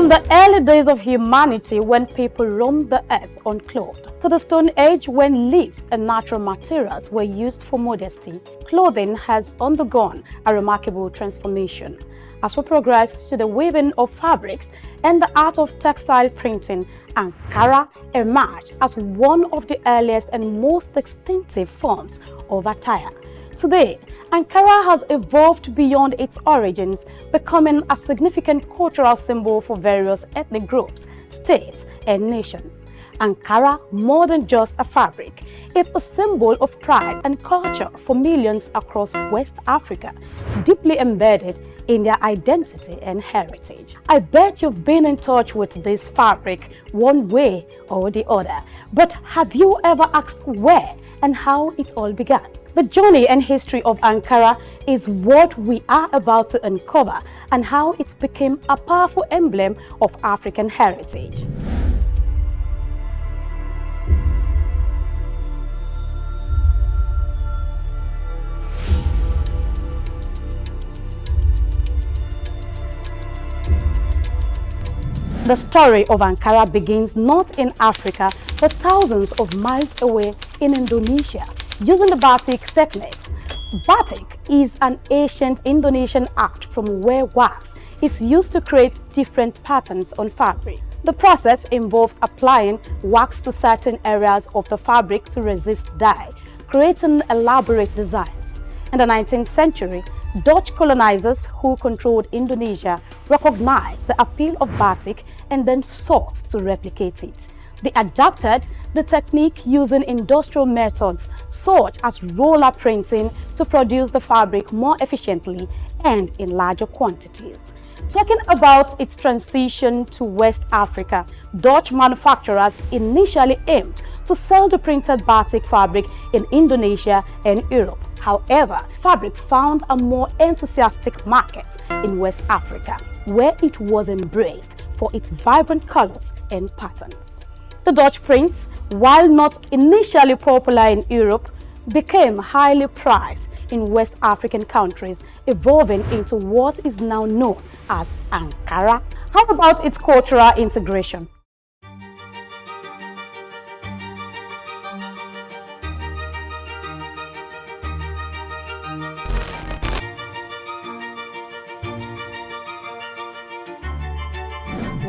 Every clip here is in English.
From the early days of humanity when people roamed the earth unclothed, to the Stone Age when leaves and natural materials were used for modesty, clothing has undergone a remarkable transformation. As we progress to the weaving of fabrics and the art of textile printing, Ankara emerged as one of the earliest and most distinctive forms of attire. Today, Ankara has evolved beyond its origins, becoming a significant cultural symbol for various ethnic groups, states, and nations. Ankara, more than just a fabric, it's a symbol of pride and culture for millions across West Africa, deeply embedded in their identity and heritage. I bet you've been in touch with this fabric one way or the other, but have you ever asked where and how it all began? The journey and history of Ankara is what we are about to uncover, and how it became a powerful emblem of African heritage. The story of Ankara begins not in Africa, but thousands of miles away in Indonesia, using the Batik techniques. Batik is an ancient Indonesian art from where wax is used to create different patterns on fabric. The process involves applying wax to certain areas of the fabric to resist dye, creating elaborate designs. In the 19th century, Dutch colonizers who controlled Indonesia recognized the appeal of Batik and then sought to replicate it. They adapted the technique using industrial methods such as roller printing to produce the fabric more efficiently and in larger quantities. Talking about its transition to West Africa, Dutch manufacturers initially aimed to sell the printed Batik fabric in Indonesia and Europe. However, fabric found a more enthusiastic market in West Africa, where it was embraced for its vibrant colors and patterns. The Dutch prints, while not initially popular in Europe, became highly prized in West African countries, evolving into what is now known as Ankara. How about its cultural integration?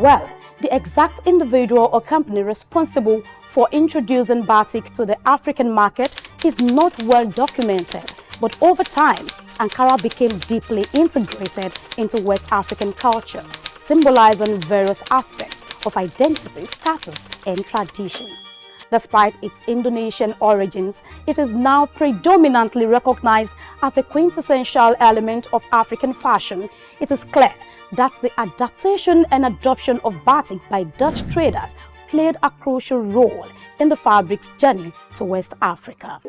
Well, the exact individual or company responsible for introducing Batik to the African market is not well documented, but over time, Ankara became deeply integrated into West African culture, symbolizing various aspects of identity, status, and tradition. Despite its Indonesian origins, it is now predominantly recognized as a quintessential element of African fashion. It is clear that the adaptation and adoption of Batik by Dutch traders played a crucial role in the fabric's journey to West Africa.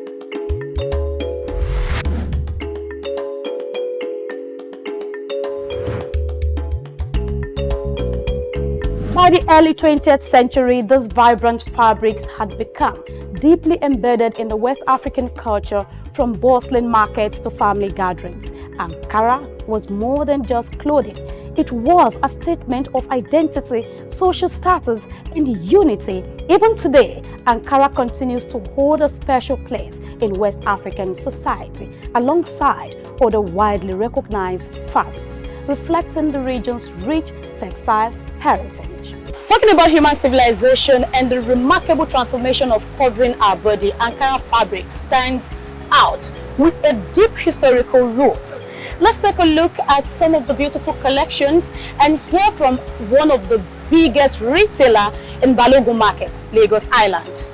By the early 20th century, these vibrant fabrics had become deeply embedded in the West African culture, from bustling markets to family gatherings. Ankara was more than just clothing. It was a statement of identity, social status, and unity. Even today, Ankara continues to hold a special place in West African society, alongside other widely recognized fabrics, reflecting the region's rich textile heritage. Talking about human civilization and the remarkable transformation of covering our body, Ankara fabric stands out with a deep historical root. Let's take a look at some of the beautiful collections and hear from one of the biggest retailer in Balogun Market, Lagos Island.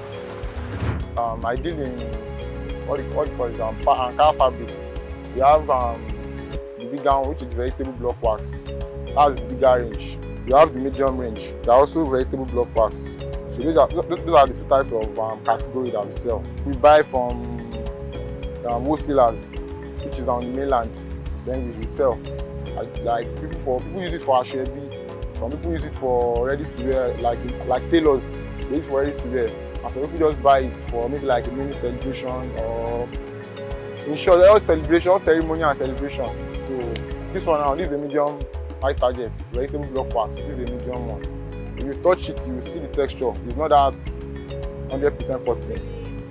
I deal in what you call Ankara fabrics. We have the bigger one, which is vegetable block wax. That's the bigger range. You have the medium range. There are also vegetable block wax. So those are the two types of category that we sell. We buy from wholesalers, which is on the mainland. Then we resell. Like people use it for ashwebi. Some people use it for ready to wear, like tailors. They use it for ready to wear. And some people just buy it for maybe like a mini celebration, or in short, all celebration, all ceremony and celebration. So this one now, this is a medium white target, vegetable block wax. This is a medium one. If you touch it, you will see the texture. It's not that 100% cotton.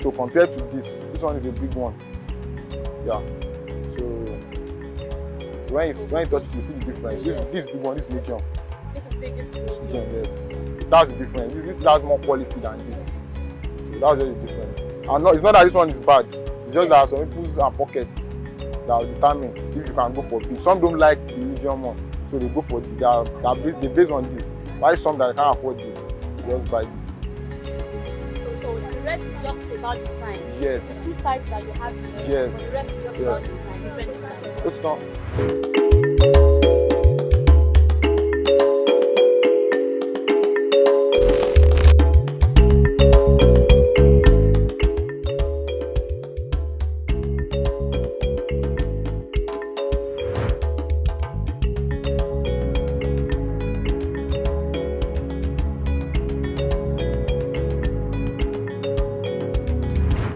So compared to this one is a big one. Yeah. So when you touch it, you see the difference. Yes. This big one, this medium. This is big, this is medium. Yes. That's the difference. This has more quality than this. So that's just the difference. And it's not that this one is bad. It's just that some people's pocket that will determine if you can go for big. Some don't like the medium one, so they go for this. They based on this. Why some that can't afford this, they just buy this. So the rest is just about design. Yes. The two types that you have here. Yes. The rest is just about design, different designs. It's not.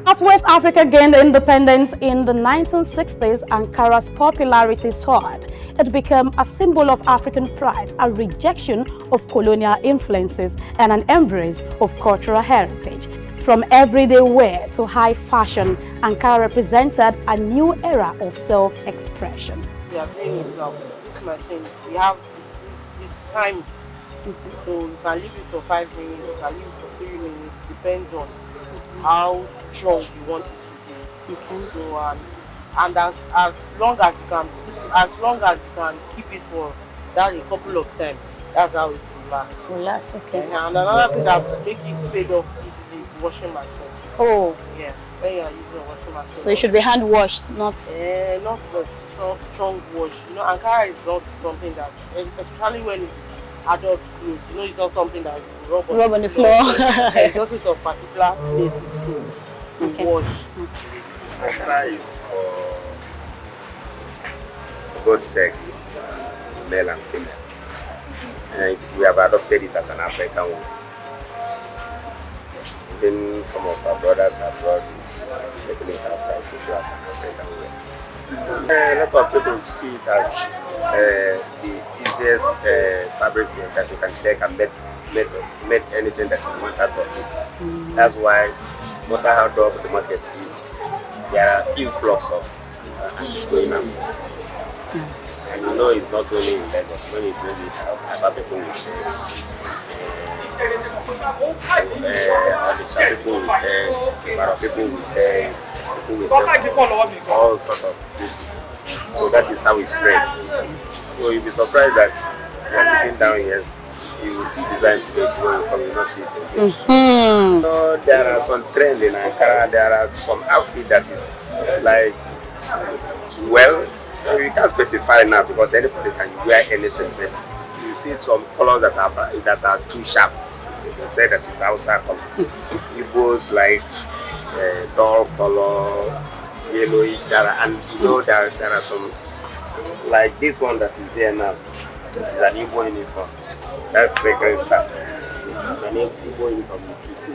As West Africa gained independence in the 1960s, Ankara's popularity soared. It became a symbol of African pride, a rejection of colonial influences, and an embrace of cultural heritage. From everyday wear to high fashion, Ankara represented a new era of self-expression. We are doing it now. This machine, we have this time. So you can leave it for 5 minutes, you can leave it for 3 minutes, depends on how strong you want it to be. Okay. So and as long as you can keep it for that a couple of times, that's how it will last. Will last, okay. And another thing that make it fade off easily is washing machine. Oh. Yeah, when you are using a washing machine. So it should be hand washed, not. Not so strong wash. You know, Ankara is not something that, especially when it's adult clothes. You know, it's not something that you rub on the floor. It's also some particular places to wash. Ankara is for both sex, male and female. And we have adopted it as an African one. Even some of our brothers have brought this taking it outside to show as an African wear. A lot of people see it as the easiest fabric that you can take and make anything that you want out of it. That's why no matter how dull the market is, there are influx of it's going out. And you know it's not only in Lagos. When you bring it out, other people will say, people will all sorts of places. So that is how it spread. So you'll be surprised that you are sitting down here, you will see design today, tomorrow you come, you not see it again. So there are some trends in Ankara, there are some outfit that is like, well, you can't specify now because anybody can wear anything, but you see some colors that are too sharp. You say that it's outside color. Igbos like dull color, yellowish, and you know there are some like this one that is here now. It's an Igbo uniform. That's fragrance stuff. An Igbo uniform. If you see,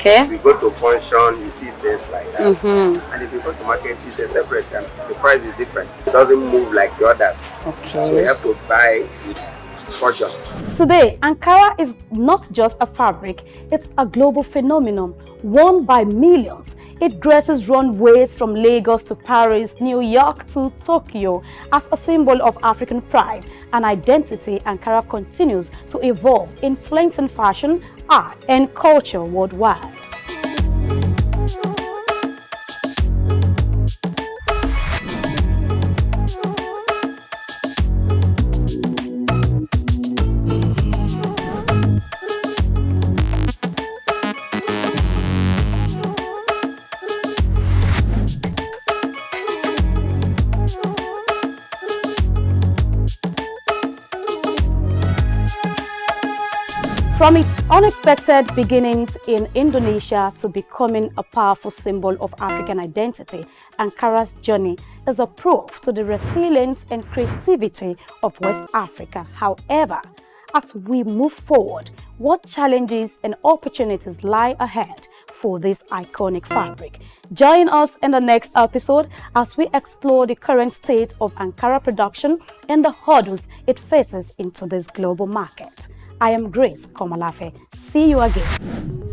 if you go to function, you see things like that. And if you go to market, it's a separate, and the price is different. It doesn't move like the others. Okay. So you have to buy with caution. Today, Ankara is not just a fabric, it's a global phenomenon, worn by millions. It graces runways from Lagos to Paris, New York to Tokyo. As a symbol of African pride and identity, Ankara continues to evolve, influencing fashion, art, and culture worldwide. From its unexpected beginnings in Indonesia to becoming a powerful symbol of African identity, Ankara's journey is a proof to the resilience and creativity of West Africa. However, as we move forward, what challenges and opportunities lie ahead for this iconic fabric. Join us in the next episode as we explore the current state of Ankara production and the hurdles it faces into this global market. I am Grace Komolafe. See you again.